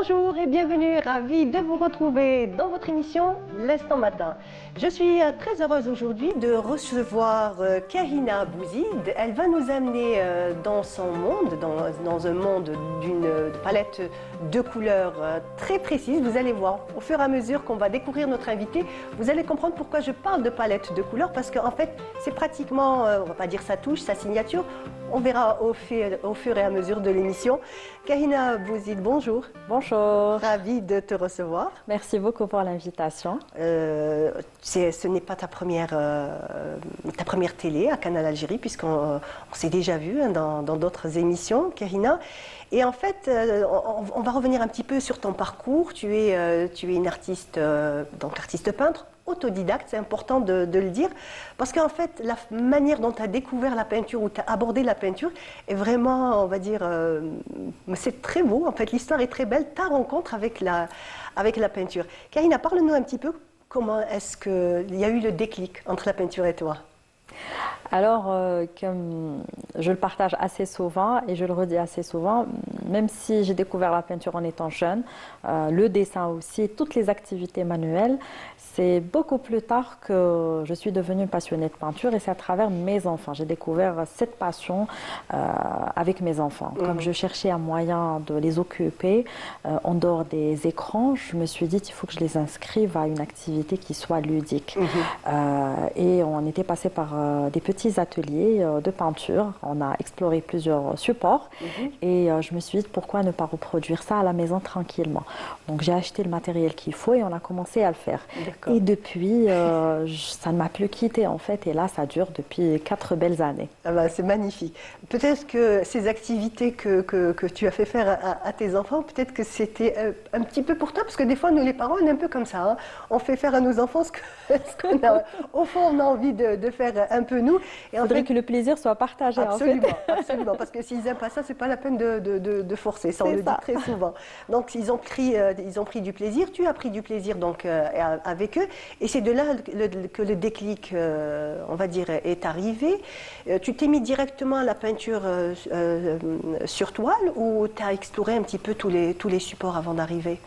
Bonjour et bienvenue, ravie de vous retrouver dans votre émission L'Instant Matin. Je suis très heureuse aujourd'hui de recevoir Kahina Bouzid. Elle va nous amener dans son monde, dans un monde d'une palette de couleurs très précise. Vous allez voir, au fur et à mesure qu'on va découvrir notre invité, vous allez comprendre pourquoi je parle de palette de couleurs, parce qu'en fait, c'est pratiquement, on va pas dire sa touche, sa signature, on verra au fur et à mesure de l'émission. Kahina Bouzid, bonjour. Bonjour. Ravie de te recevoir. Merci beaucoup pour l'invitation. Ce n'est pas ta première télé à Canal Algérie, puisqu'on s'est déjà vu dans d'autres émissions, Kahina. Et en fait, on va revenir un petit peu sur ton parcours. Tu es une artiste, donc artiste peintre, autodidacte, c'est important de le dire, parce qu'en fait, la manière dont tu as découvert la peinture, ou tu as abordé la peinture, est vraiment, on va dire, c'est très beau, en fait, l'histoire est très belle, ta rencontre avec la peinture. Kahina, parle-nous un petit peu, comment est-ce qu'il y a eu le déclic entre la peinture et toi? Alors, comme je le partage assez souvent et je le redis assez souvent, même si j'ai découvert la peinture en étant jeune, le dessin aussi, toutes les activités manuelles, c'est beaucoup plus tard que je suis devenue passionnée de peinture, et c'est à travers mes enfants. J'ai découvert cette passion avec mes enfants. Comme je cherchais un moyen de les occuper en dehors des écrans, je me suis dit il faut que je les inscrive à une activité qui soit ludique. Et on était passé par des petits ateliers de peinture. On a exploré plusieurs supports et je me suis dit pourquoi ne pas reproduire ça à la maison tranquillement. Donc j'ai acheté le matériel qu'il faut et on a commencé à le faire. Et depuis, ça ne m'a plus quitté en fait, et là ça dure depuis 4 belles années. Ah ben, c'est magnifique. Peut-être que ces activités que tu as fait faire à tes enfants, peut-être que c'était un petit peu pour toi, parce que des fois nous les parents on est un peu comme ça, hein. On fait faire à nos enfants ce qu'on a, au fond on a envie de faire un peu nous. Il faudrait que le plaisir soit partagé. Absolument, en fait. absolument, parce que s'ils n'aiment pas ça, c'est pas la peine de forcer, ça on le dit très souvent. Donc ils ont pris du plaisir, tu as pris du plaisir donc avec eux, et c'est de là que le déclic, on va dire, est arrivé. Tu t'es mis directement à la peinture sur toile, ou tu as exploré un petit peu tous les supports avant d'arriver?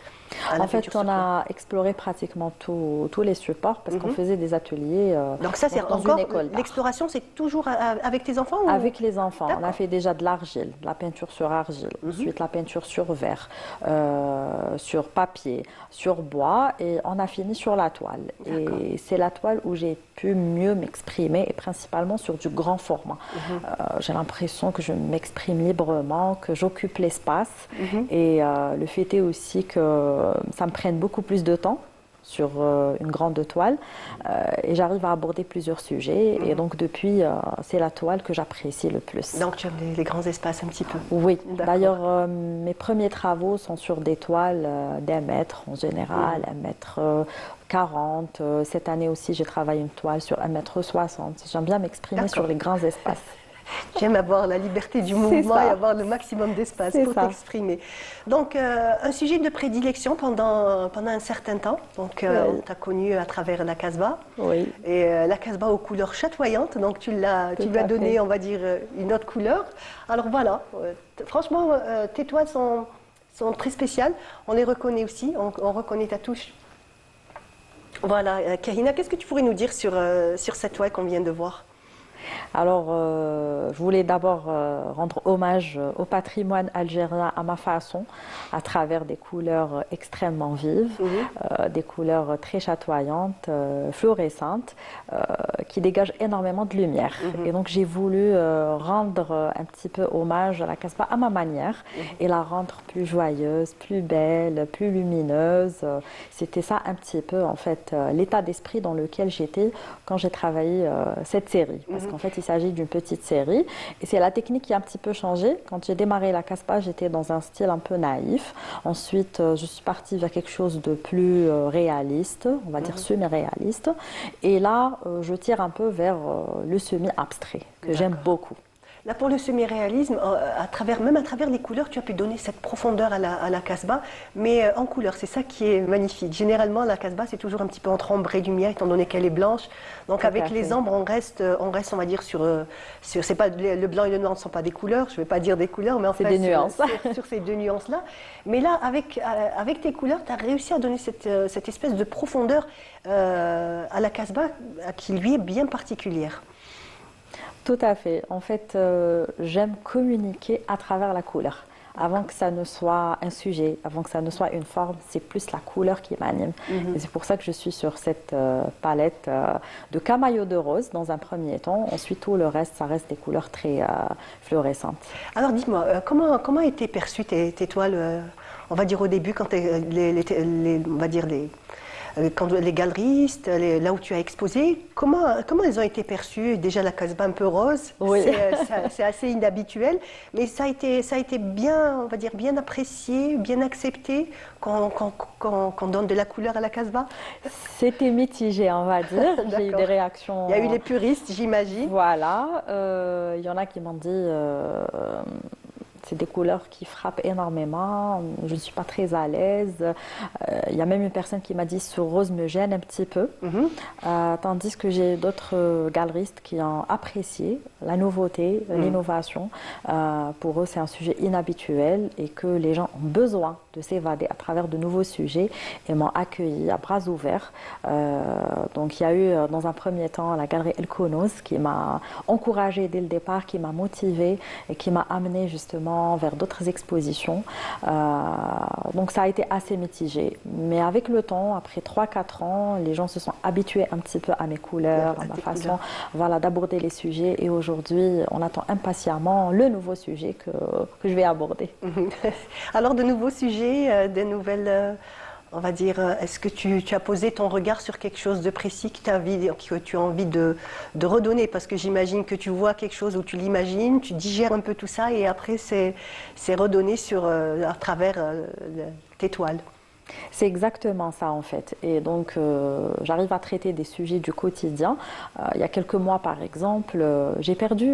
En fait, on a exploré pratiquement tous les supports parce qu'on faisait des ateliers donc ça, c'est dans encore, une école d'art. l'exploration, c'est toujours avec tes enfants, ou? Avec les enfants, on a fait déjà de l'argile, de la peinture sur argile, ensuite la peinture sur verre, sur papier, sur bois, et on a fini sur la toile. Et c'est la toile où j'ai pu mieux m'exprimer, et principalement sur du grand format. J'ai l'impression que je m'exprime librement, que j'occupe l'espace, et le fait est aussi que ça me prenne beaucoup plus de temps sur une grande toile, et j'arrive à aborder plusieurs sujets, et donc depuis c'est la toile que j'apprécie le plus. Donc tu aimes les grands espaces un petit peu? Oui, d'ailleurs mes premiers travaux sont sur des toiles d'1 mètre en général, 1,40 m. Cette année aussi j'ai travaillé une toile sur 1,60 m. J'aime bien m'exprimer sur les grands espaces. J'aime avoir la liberté du mouvement et avoir le maximum d'espace pour t'exprimer. Donc, un sujet de prédilection pendant un certain temps. Donc, on t'a connu à travers la Casbah. Oui. Et la Casbah aux couleurs chatoyantes. Donc, tu lui as donné, on va dire, une autre couleur. Alors voilà, franchement, tes toiles sont très spéciales. On les reconnaît aussi, on reconnaît ta touche. Voilà, Kahina, qu'est-ce que tu pourrais nous dire sur cette toile qu'on vient de voir? Alors, je voulais d'abord rendre hommage au patrimoine algérien à ma façon, à travers des couleurs extrêmement vives, des couleurs très chatoyantes, fluorescentes, qui dégagent énormément de lumière. Et donc, j'ai voulu rendre un petit peu hommage à la Casbah à ma manière, et la rendre plus joyeuse, plus belle, plus lumineuse. C'était ça un petit peu, en fait, l'état d'esprit dans lequel j'étais quand j'ai travaillé cette série. Parce qu'en fait, il s'agit d'une petite série, et c'est la technique qui a un petit peu changé. Quand j'ai démarré la Casbah, j'étais dans un style un peu naïf. Ensuite, je suis partie vers quelque chose de plus réaliste, on va dire semi-réaliste. Et là, je tire un peu vers le semi-abstrait, que j'aime beaucoup. Là, pour le semi-réalisme, même à travers les couleurs, tu as pu donner cette profondeur à la Casbah, mais en couleur, c'est ça qui est magnifique. Généralement, la Casbah, c'est toujours un petit peu entre ombre et lumière, étant donné qu'elle est blanche. Donc, Tout avec à les fait. ombres, on reste, on va dire, c'est pas, le blanc et le noir ne sont pas des couleurs, je ne vais pas dire des couleurs, mais en C'est fait, des nuances. sur ces deux nuances-là. Mais là, avec tes couleurs, tu as réussi à donner cette espèce de profondeur à la Casbah qui, lui, est bien particulière. Tout à fait. En fait, j'aime communiquer à travers la couleur. Avant que ça ne soit un sujet, avant que ça ne soit une forme, c'est plus la couleur qui m'anime. Et c'est pour ça que je suis sur cette palette de camaillot de rose dans un premier temps. Ensuite, tout le reste, ça reste des couleurs très fluorescentes. Alors, dis-moi, comment étaient perçues tes toiles, on va dire au début, quand on va dire quand les galeristes, là où tu as exposé, comment elles ont été perçues? Déjà la Casbah un peu rose, Oui. c'est assez inhabituel, mais ça a été bien, on va dire, bien apprécié, bien accepté qu'on donne de la couleur à la Casbah. C'était mitigé, on va dire. J'ai eu D'accord. des réactions. Il y a eu les puristes, j'imagine. Voilà. Il y en a qui m'ont dit. C'est des couleurs qui frappent énormément. Je ne suis pas très à l'aise. Il y a même une personne qui m'a dit ce rose me gêne un petit peu. Tandis que j'ai d'autres galeristes qui ont apprécié la nouveauté, l'innovation. Pour eux, c'est un sujet inhabituel et que les gens ont besoin de s'évader à travers de nouveaux sujets et m'ont accueilli à bras ouverts. Donc il y a eu dans un premier temps la galerie El Konos qui m'a encouragée dès le départ, qui m'a motivée et qui m'a amenée justement vers d'autres expositions. Donc ça a été assez mitigé. Mais avec le temps, après 3-4 ans, les gens se sont habitués un petit peu à mes couleurs, à ma façon voilà, d'aborder les sujets. Et aujourd'hui, on attend impatiemment le nouveau sujet que je vais aborder. Alors, de nouveaux sujets, de nouvelles... on va dire, est-ce que tu as posé ton regard sur quelque chose de précis que tu as envie de redonner? Parce que j'imagine que tu vois quelque chose où tu l'imagines, tu digères un peu tout ça et après c'est redonné à travers tes toiles. C'est exactement ça en fait. Et donc j'arrive à traiter des sujets du quotidien. Il y a quelques mois par exemple, j'ai perdu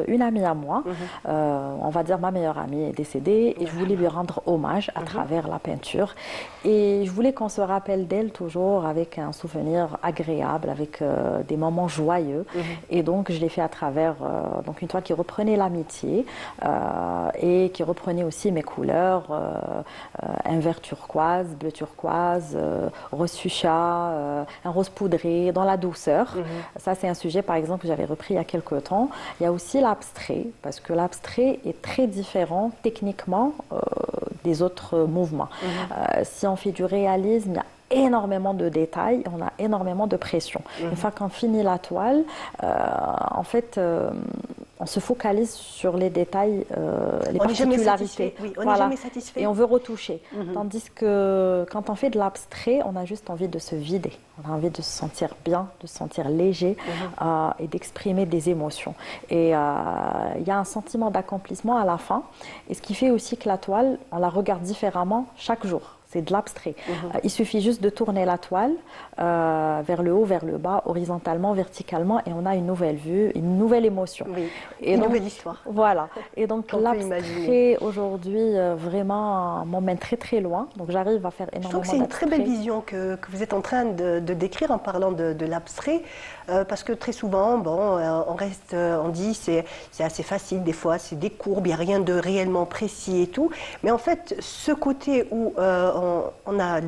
une amie à moi. On va dire ma meilleure amie est décédée et je voulais lui rendre hommage à travers la peinture. Et je voulais qu'on se rappelle d'elle toujours avec un souvenir agréable, avec des moments joyeux. Et donc je l'ai fait à travers donc une toile qui reprenait l'amitié et qui reprenait aussi mes couleurs, un vert turquoise, bleu turquoise, rose fuchsia, un rose poudré, dans la douceur. Ça, c'est un sujet, par exemple, que j'avais repris il y a quelques temps. Il y a aussi l'abstrait, parce que l'abstrait est très différent techniquement des autres mouvements. Si on fait du réalisme, il y a énormément de détails, on a énormément de pression. Une fois qu'on finit la toile, en fait, on se focalise sur les détails, les particularités. Oui, on n'est jamais satisfait. Et on veut retoucher. Tandis que quand on fait de l'abstrait, on a juste envie de se vider. On a envie de se sentir bien, de se sentir léger et d'exprimer des émotions. Et il y a un sentiment d'accomplissement à la fin. Et ce qui fait aussi que la toile, on la regarde différemment chaque jour. C'est de l'abstrait. Il suffit juste de tourner la toile vers le haut, vers le bas, horizontalement, verticalement, et on a une nouvelle vue, une nouvelle émotion. Oui, et une donc, nouvelle histoire. Voilà. Et donc l'abstrait aujourd'hui vraiment m'emmène très très loin. Donc j'arrive à faire énormément d'abstrait. Je trouve que c'est une très belle vision que vous êtes en train de décrire en parlant de l'abstrait, parce que très souvent, bon, on dit c'est assez facile des fois, c'est des courbes, il n'y a rien de réellement précis et tout. Mais en fait, ce côté où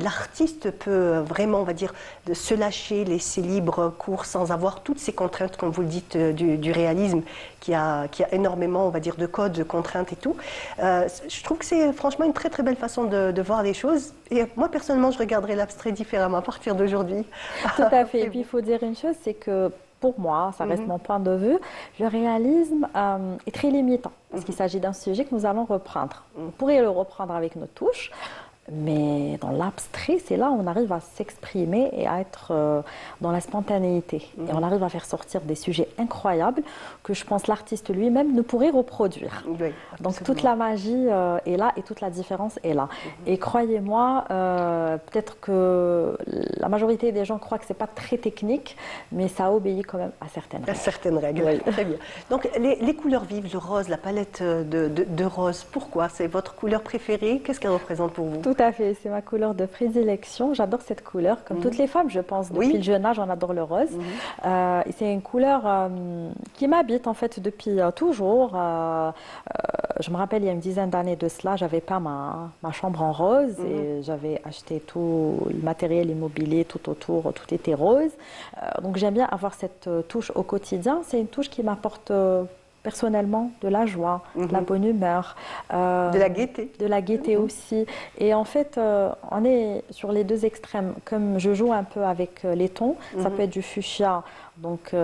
l'artiste peut vraiment, on va dire, de se lâcher, laisser libre cours sans avoir toutes ces contraintes, comme vous le dites, du réalisme, qui a énormément, on va dire, de codes, de contraintes et tout. Je trouve que c'est franchement une très très belle façon de voir les choses. Et moi, personnellement, je regarderai l'abstrait différemment à partir d'aujourd'hui. Tout à fait. Et puis, il faut dire une chose, c'est que pour moi, ça reste mon point de vue, le réalisme est très limitant. Parce qu'il s'agit d'un sujet que nous allons reprendre. On pourrait le reprendre avec nos touches, Mais dans l'abstrait, c'est là où on arrive à s'exprimer et à être dans la spontanéité. Et on arrive à faire sortir des sujets incroyables que je pense l'artiste lui-même ne pourrait reproduire. Oui, Donc toute la magie est là et toute la différence est là. Et croyez-moi, peut-être que la majorité des gens croient que c'est pas très technique, mais ça obéit quand même à certaines règles. Certaines règles, Oui. très bien. Donc les couleurs vives, le rose, la palette de rose, pourquoi? C'est votre couleur préférée? Qu'est-ce qu'elle représente pour vous? Tout à fait, c'est ma couleur de prédilection. J'adore cette couleur, comme toutes les femmes, je pense. Depuis le jeune âge, on adore le rose. Et c'est une couleur qui m'habite en fait depuis toujours. Je me rappelle, il y a une dizaine d'années de cela, j'avais peint ma chambre en rose et j'avais acheté tout le matériel immobilier tout autour, tout était rose. Donc j'aime bien avoir cette touche au quotidien. C'est une touche qui m'apporte personnellement de la joie, de la bonne humeur. De la gaieté. De la gaieté aussi. Et en fait, on est sur les deux extrêmes. Comme je joue un peu avec les tons, ça peut être du fuchsia, donc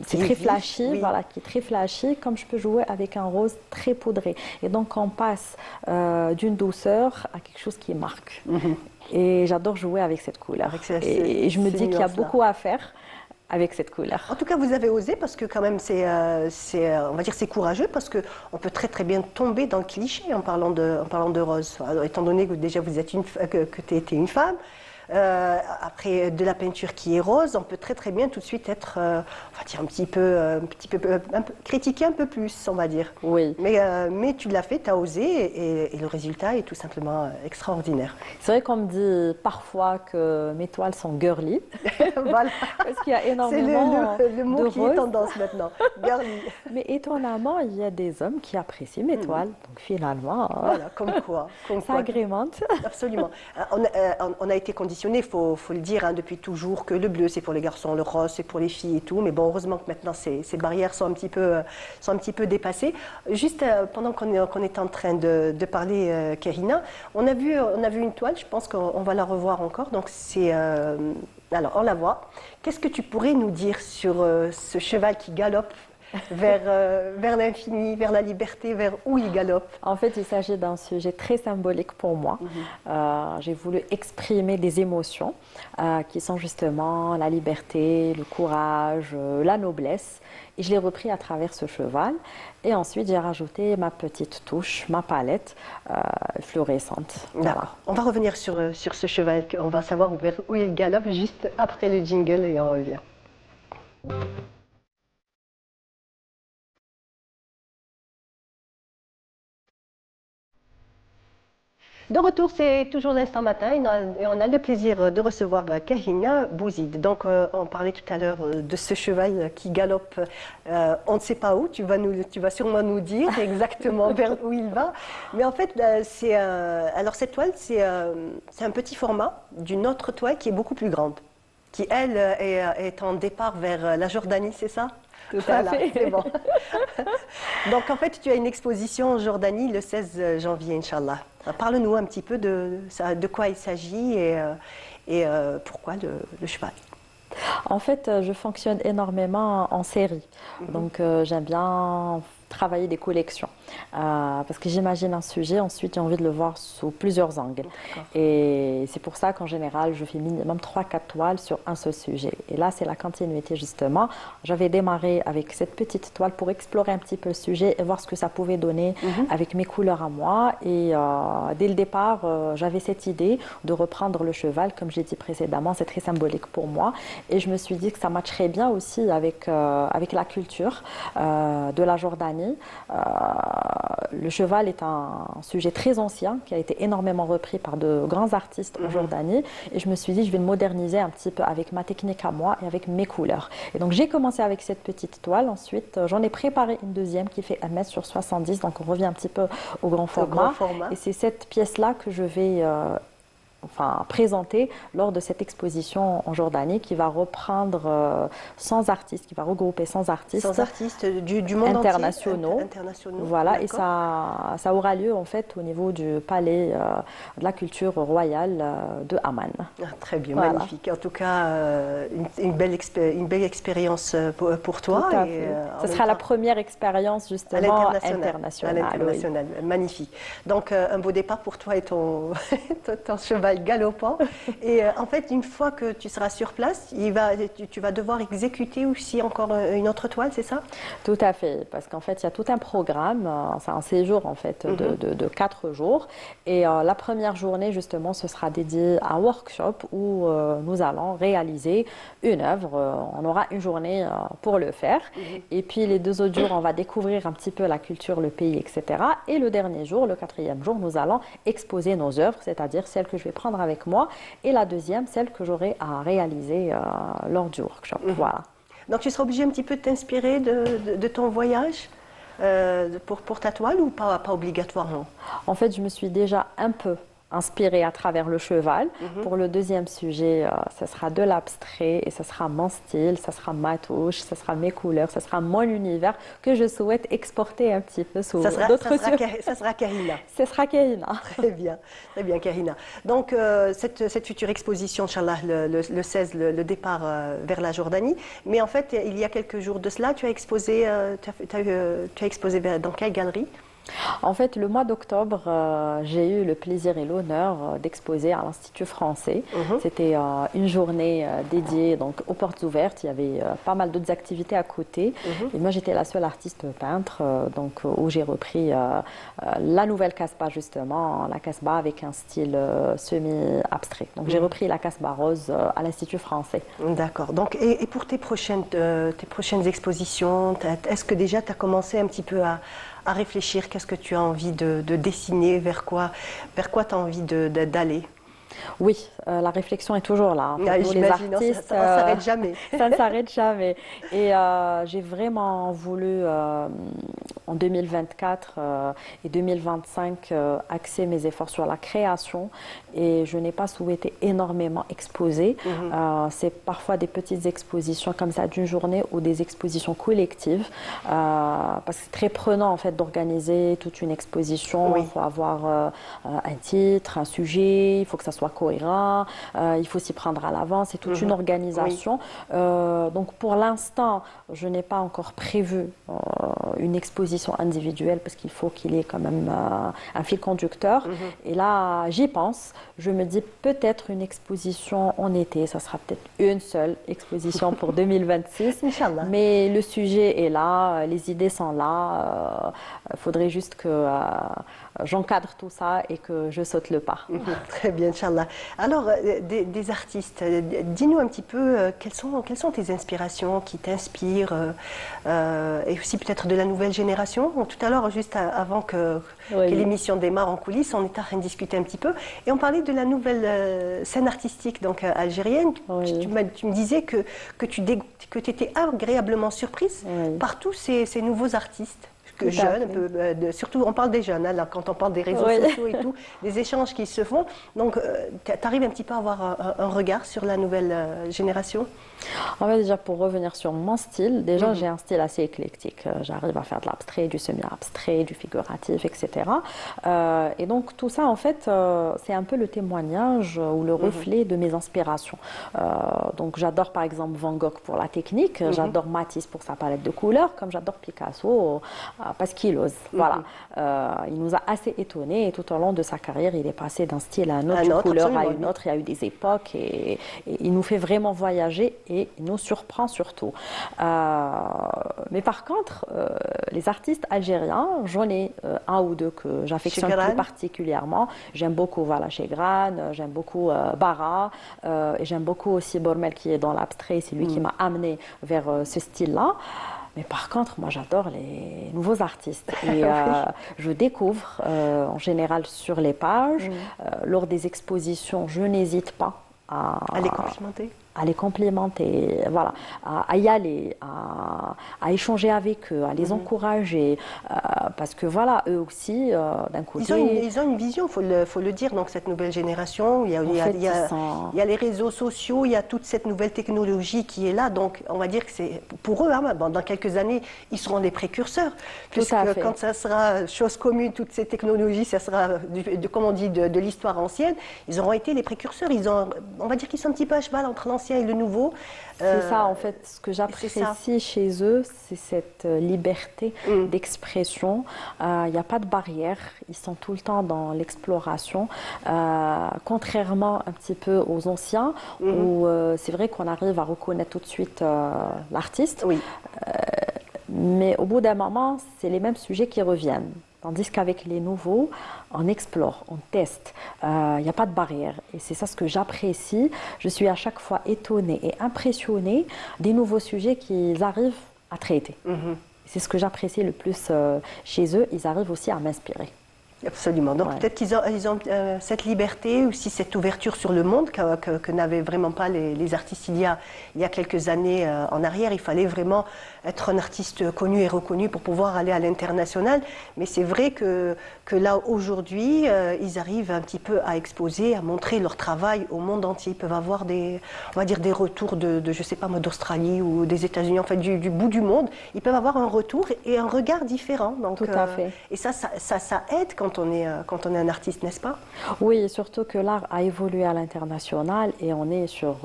c'est très flashy, voilà, qui est très flashy, comme je peux jouer avec un rose très poudré. Et donc on passe d'une douceur à quelque chose qui marque. Et j'adore jouer avec cette couleur. Et je me dis qu'il y a beaucoup à faire avec cette couleur. En tout cas, vous avez osé parce que quand même, on va dire, c'est courageux parce que on peut très très bien tomber dans le cliché en parlant de rose. Alors, étant donné que déjà vous êtes que tu étais une femme. Après de la peinture qui est rose, on peut très très bien tout de suite être, on va dire un peu critiquer un peu plus, on va dire. Oui. Mais tu l'as fait, tu as osé et le résultat est tout simplement extraordinaire. C'est vrai qu'on me dit parfois que mes toiles sont girly. Voilà. Parce qu'il y a énormément c'est le mot de qui rose. est tendance maintenant. Girly. Mais étonnamment, il y a des hommes qui apprécient mes toiles. Donc finalement, voilà, comme quoi. Ça agrémente. Absolument. On a été conditionnés, il faut le dire, depuis toujours, que le bleu c'est pour les garçons, le rose c'est pour les filles et tout. Mais bon, heureusement que maintenant ces barrières sont un petit peu dépassées. Juste pendant qu'on est en train de parler, Kahina, on a vu une toile, je pense qu'on va la revoir encore. Donc c'est... alors, on la voit. Qu'est-ce que tu pourrais nous dire sur ce cheval qui galope vers l'infini, vers la liberté, vers où il galope? En fait, il s'agit d'un sujet très symbolique pour moi. J'ai voulu exprimer des émotions qui sont justement la liberté, le courage, la noblesse. Et je l'ai repris à travers ce cheval. Et ensuite, j'ai rajouté ma petite touche, ma palette fluorescente. D'accord. Voilà. On va revenir sur ce cheval. On va savoir vers où il galope juste après le jingle et on revient. De retour, c'est toujours l'instant matin et on a le plaisir de recevoir Kahina Bouzid. Donc, on parlait tout à l'heure de ce cheval qui galope, on ne sait pas où, tu vas sûrement nous dire exactement vers où il va. Mais en fait, alors cette toile, c'est un petit format d'une autre toile qui est beaucoup plus grande, qui elle est en départ vers la Jordanie, c'est ça? Tout à fait. C'est bon. Donc en fait, tu as une exposition en Jordanie le 16 janvier, Inch'Allah. Parle-nous un petit peu de quoi il s'agit et pourquoi le cheval. En fait, je fonctionne énormément en série. Donc, j'aime bien travailler des collections. Parce que j'imagine un sujet, ensuite j'ai envie de le voir sous plusieurs angles. Et c'est pour ça qu'en général, je fais minimum 3-4 toiles sur un seul sujet. Et là, c'est la continuité justement. J'avais démarré avec cette petite toile pour explorer un petit peu le sujet et voir ce que ça pouvait donner avec mes couleurs à moi. Et dès le départ, j'avais cette idée de reprendre le cheval. Comme j'ai dit précédemment, c'est très symbolique pour moi. Et je me suis dit que ça matcherait bien aussi avec la culture de la Jordanie. Le cheval est un sujet très ancien qui a été énormément repris par de grands artistes en Jordanie et je me suis dit je vais le moderniser un petit peu avec ma technique à moi et avec mes couleurs. Et donc j'ai commencé avec cette petite toile, ensuite j'en ai préparé une deuxième qui fait 1 m sur 70, donc on revient un petit peu au grand format. Et c'est cette pièce-là que je vais présenté lors de cette exposition en Jordanie qui va reprendre 100 artistes, qui va regrouper 100 artistes, 100 artistes du monde internationaux. entier, internationaux. Voilà, et ça aura lieu en fait au niveau du palais de la culture royale de Amman. Ah, très bien, Voilà. magnifique. En tout cas, une belle expérience pour toi. Tout à et, fait. en Ce sera même la temps, première expérience à justement l'international. internationale. Oui. Magnifique. Donc, un beau départ pour toi et ton, ton cheval galopant. Et en fait, une fois que tu seras sur place, tu vas devoir exécuter aussi encore une autre toile, c'est ça? Tout à fait, parce qu'en fait, il y a tout un programme, c'est un séjour en fait de 4 jours. Et la première journée, justement, ce sera dédié à un workshop où nous allons réaliser une œuvre. On aura une journée pour le faire. Et puis les 2 autres jours, on va découvrir un petit peu la culture, le pays, etc. Et le dernier jour, le 4e jour, nous allons exposer nos œuvres, c'est-à-dire celles que je vais prendre avec moi, et la deuxième, celle que j'aurai à réaliser lors du workshop. Voilà. Donc, tu seras obligé un petit peu de t'inspirer de ton voyage pour ta toile ou pas obligatoirement? En fait, je me suis déjà un peu inspirée à travers le cheval. Pour le deuxième sujet, ça sera de l'abstrait et ça sera mon style, ça sera ma touche, ça sera mes couleurs, ça sera mon univers que je souhaite exporter un petit peu sous d'autres yeux. Ça sera Karina. Ce sera Karina. Très bien, Karina. Donc, cette future exposition, Inch'Allah, le 16, le départ vers la Jordanie. Mais en fait, il y a quelques jours de cela, tu as exposé, tu as exposé dans quelle galerie? En fait, le mois d'octobre, j'ai eu le plaisir et l'honneur d'exposer à l'Institut français. C'était une journée dédiée donc, aux portes ouvertes. Il y avait pas mal d'autres activités à côté. Et moi, j'étais la seule artiste peintre donc, où j'ai repris la nouvelle Casbah, justement, la Casbah avec un style semi-abstrait. Donc, j'ai repris la Casbah rose à l'Institut français. D'accord. Donc, et pour tes prochaines expositions, est-ce que déjà tu as commencé un petit peu à réfléchir, qu'est-ce que tu as envie de dessiner, vers quoi tu as envie d'aller? Oui, la réflexion est toujours là. Ah, pour nous, les artistes, ça ne s'arrête jamais. Ça ne s'arrête jamais. Et j'ai vraiment voulu, en 2024 et 2025, axer mes efforts sur la création. Et je n'ai pas souhaité énormément exposer. C'est parfois des petites expositions comme ça d'une journée ou des expositions collectives. Parce que c'est très prenant en fait d'organiser toute une exposition. Oui. Il faut avoir un titre, un sujet, il faut que ça soit cohérent, il faut s'y prendre à l'avance, c'est toute une organisation. Donc pour l'instant, je n'ai pas encore prévu une exposition individuelle parce qu'il faut qu'il y ait quand même un fil conducteur. Et là, j'y pense. Je me dis peut-être une exposition en été, ça sera peut-être une seule exposition pour 2026. Inch'Allah. Mais le sujet est là, les idées sont là. Il faudrait juste que j'encadre tout ça et que je saute le pas. Très bien, Inch'Allah. Alors, des artistes, dis-nous un petit peu quelles sont tes inspirations qui t'inspirent et aussi peut-être de la nouvelle génération. Tout à l'heure, juste avant que l'émission démarre en coulisses, on était en train de discuter un petit peu et on parlait de la nouvelle scène artistique donc, algérienne. Oui. Tu me disais que tu étais agréablement surprise par tous ces nouveaux artistes. Jeunes, surtout on parle des jeunes, hein, là, quand on parle des réseaux sociaux et tout, des échanges qui se font. Donc, tu arrives un petit peu à avoir un regard sur la nouvelle génération? En fait, déjà, pour revenir sur mon style, déjà, j'ai un style assez éclectique. J'arrive à faire de l'abstrait, du semi-abstrait, du figuratif, etc. Et donc, tout ça, en fait, c'est un peu le témoignage ou le reflet de mes inspirations. Donc, j'adore, par exemple, Van Gogh pour la technique. J'adore Matisse pour sa palette de couleurs, comme j'adore Picasso parce qu'il ose. Voilà. Il nous a assez étonnés et tout au long de sa carrière, il est passé d'un style à un autre, d'une couleur à une autre. Il y a eu des époques et il nous fait vraiment voyager et il nous surprend surtout. Mais par contre, les artistes algériens, j'en ai un ou deux que j'affectionne plus particulièrement. J'aime beaucoup Chegran, j'aime beaucoup Bara et j'aime beaucoup aussi Bormel qui est dans l'abstrait. C'est lui qui m'a amené vers ce style-là. Mais par contre, moi, j'adore les nouveaux artistes. Et je découvre, en général, sur les pages, lors des expositions, je n'hésite pas à les complimenter. à les complimenter, voilà, à y aller, à échanger avec eux, à les encourager, parce que voilà, eux aussi, d'un côté, ils ont une vision, faut le dire, donc cette nouvelle génération, en fait, ils sont... il y a les réseaux sociaux, il y a toute cette nouvelle technologie qui est là, donc on va dire que c'est pour eux, hein, bon, dans quelques années, ils seront les précurseurs, puisque à fait. quand ça sera chose commune, toutes ces technologies, ça sera, comme on dit, de l'histoire ancienne, ils auront été les précurseurs, on va dire qu'ils sont un petit peu à cheval entre l'ancien et le nouveau. C'est ça, en fait, ce que ça. j'apprécie chez eux, c'est cette liberté d'expression. Il n'y a pas de barrière, ils sont tout le temps dans l'exploration, contrairement un petit peu aux anciens, où c'est vrai qu'on arrive à reconnaître tout de suite l'artiste, Oui. mais au bout d'un moment, c'est les mêmes sujets qui reviennent. Tandis qu'avec les nouveaux, on explore, on teste. Il n'y a pas de barrière. Et c'est ça ce que j'apprécie. Je suis à chaque fois étonnée et impressionnée des nouveaux sujets qu'ils arrivent à traiter. C'est ce que j'apprécie le plus chez eux. Ils arrivent aussi à m'inspirer. Absolument. Donc Ouais. peut-être qu'ils ont cette liberté, aussi cette ouverture sur le monde que n'avaient vraiment pas les artistes il y a quelques années en arrière. Il fallait vraiment être un artiste connu et reconnu pour pouvoir aller à l'international. Mais c'est vrai que là, aujourd'hui, ils arrivent un petit peu à exposer, à montrer leur travail au monde entier. Ils peuvent avoir on va dire des retours je sais pas moi, d'Australie ou des États-Unis, en fait, du bout du monde. Ils peuvent avoir un retour et un regard différent. Donc, Tout à fait. Et ça aide quand on est un artiste, n'est-ce pas? Oui, surtout que l'art a évolué à l'international et on est sur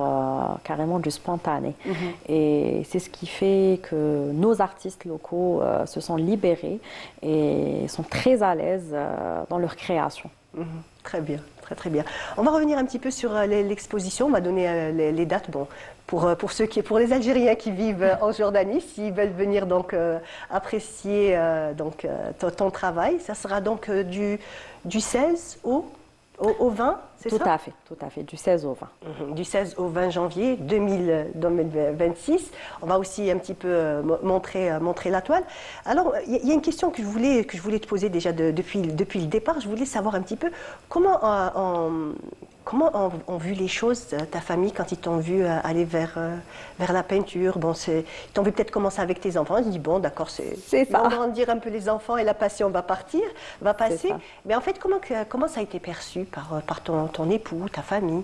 carrément du spontané. Et c'est ce qui fait que nos artistes locaux se sont libérés et sont très à l'aise dans leur création. Très bien, très très bien. On va revenir un petit peu sur l'exposition. On va donner les dates. Bon, pour les Algériens qui vivent en Jordanie, s'ils veulent venir donc apprécier ton travail, ça sera donc du 16 au 20, c'est ça? Tout à fait, du 16 au 20. Du 16 au 20 janvier 2026. On va aussi un petit peu montrer la toile. Alors, il y a une question que je voulais te poser déjà depuis le départ. Je voulais savoir un petit peu comment ont vu les choses ta famille quand ils t'ont vu aller vers la peinture. Bon, ils t'ont vu peut-être commencer avec tes enfants. Ils se disent bon, d'accord, C'est ils vont ça. grandir un peu les enfants et la passion va passer. ça. Mais en fait, comment ça a été perçu par ton époux, ta famille?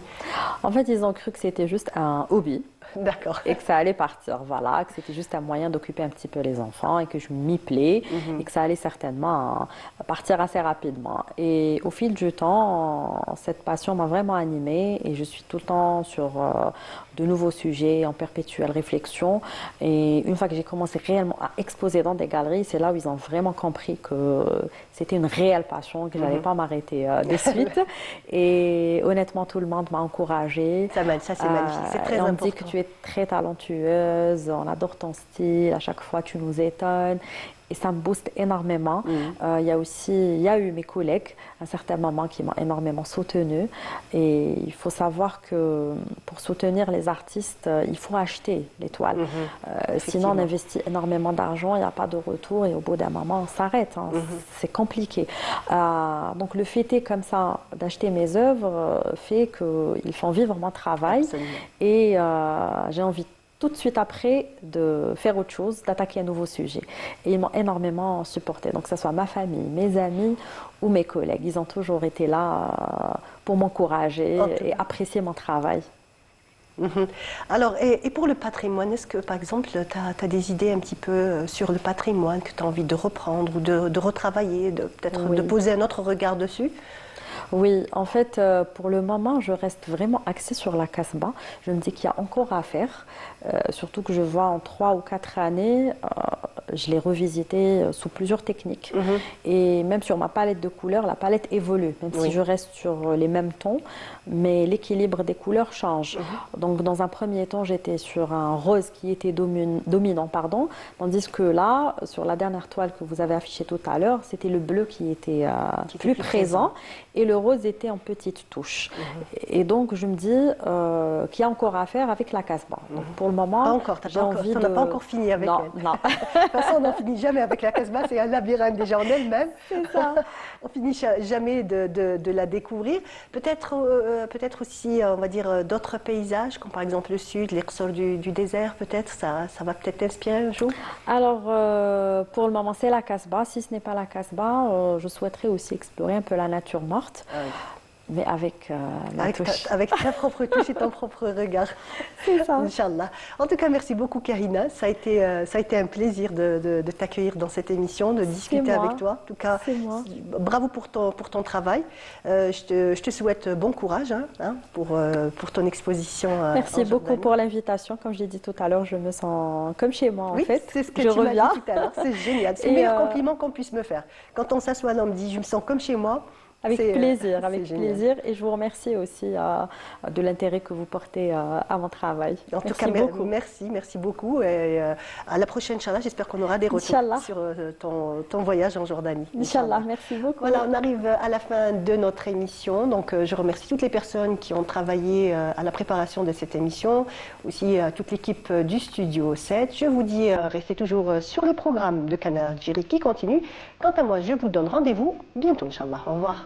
En fait, ils ont cru que c'était juste un hobby D'accord. et que ça allait partir, voilà, que c'était juste un moyen d'occuper un petit peu les enfants et que je m'y plais et que ça allait certainement partir assez rapidement. Et au fil du temps, cette passion m'a vraiment animée et je suis tout le temps sur de nouveaux sujets en perpétuelle réflexion. Et une fois que j'ai commencé réellement à exposer dans des galeries, c'est là où ils ont vraiment compris que c'était une réelle passion, que je n'allais pas m'arrêter de suite. Et honnêtement, tout le monde m'a encouragée. Ça c'est magnifique, c'est très Et on me important. dit que tu es très talentueuse, on adore ton style, à chaque fois tu nous étonnes. Et ça me booste énormément. Il y a eu mes collègues à un certain moment qui m'ont énormément soutenue. Et il faut savoir que pour soutenir les artistes, il faut acheter les toiles. Sinon, on investit énormément d'argent, il n'y a pas de retour et au bout d'un moment, on s'arrête. C'est compliqué. Donc le fait est comme ça d'acheter mes œuvres fait qu'ils font vivre mon travail. Absolument. Et j'ai envie tout de suite après de faire autre chose, d'attaquer un nouveau sujet. Et ils m'ont énormément supporté, donc que ce soit ma famille, mes amis ou mes collègues. Ils ont toujours été là pour m'encourager et apprécier mon travail. Alors, et pour le patrimoine, est-ce que par exemple, tu as des idées un petit peu sur le patrimoine que tu as envie de reprendre ou de retravailler, peut-être de poser un autre regard dessus? Oui, en fait, pour le moment, je reste vraiment axée sur la Casbah. Je me dis qu'il y a encore à faire, surtout que je vois en 3 ou 4 années, je l'ai revisité sous plusieurs techniques. Et même sur ma palette de couleurs, la palette évolue, même si je reste sur les mêmes tons, mais l'équilibre des couleurs change. Donc, dans un premier temps, j'étais sur un rose qui était dominant, tandis que là, sur la dernière toile que vous avez affichée tout à l'heure, c'était le bleu qui était plus présent. Et le le rose était en petite touche. Et donc, je me dis qu'il y a encore à faire avec la Casbah. Donc, pour le moment, Pas encore, tu n'as pas encore fini avec elle. Non. De toute façon, on n'en finit jamais avec la Casbah, c'est un labyrinthe déjà en elle-même. C'est ça. On finit jamais de la découvrir. Peut-être aussi, on va dire, d'autres paysages, comme par exemple le sud, les ressorts du désert, peut-être, ça va peut-être t'inspirer un jour. Alors, pour le moment, c'est la Casbah. Si ce n'est pas la Casbah, je souhaiterais aussi explorer un peu la nature morte. Ah oui. Mais avec la touche. Avec ta propre touche et ton propre regard. C'est ça. Inch'Allah. En tout cas, merci beaucoup, Karina. Ça a été un plaisir de t'accueillir dans cette émission, de discuter avec toi. En tout cas, bravo pour ton travail. Je te souhaite bon courage pour ton exposition. Merci beaucoup pour l'invitation. Comme je l'ai dit tout à l'heure, je me sens comme chez moi, en fait. C'est ce que tu m'as dit tout à l'heure. C'est génial. C'est le meilleur compliment qu'on puisse me faire. Quand on s'assoit là, on me dit « je me sens comme chez moi ». Avec plaisir. Et je vous remercie aussi de l'intérêt que vous portez à mon travail. En tout cas, merci beaucoup. Et à la prochaine, Inch'Allah. J'espère qu'on aura des retours sur ton voyage en Jordanie. Inch'Allah, merci beaucoup. Voilà, on arrive à la fin de notre émission. Donc, je remercie toutes les personnes qui ont travaillé à la préparation de cette émission, aussi toute l'équipe du Studio 7. Je vous dis, restez toujours sur le programme de Canal Algérie qui continue. Quant à moi, je vous donne rendez-vous bientôt, Inch'Allah. Au revoir.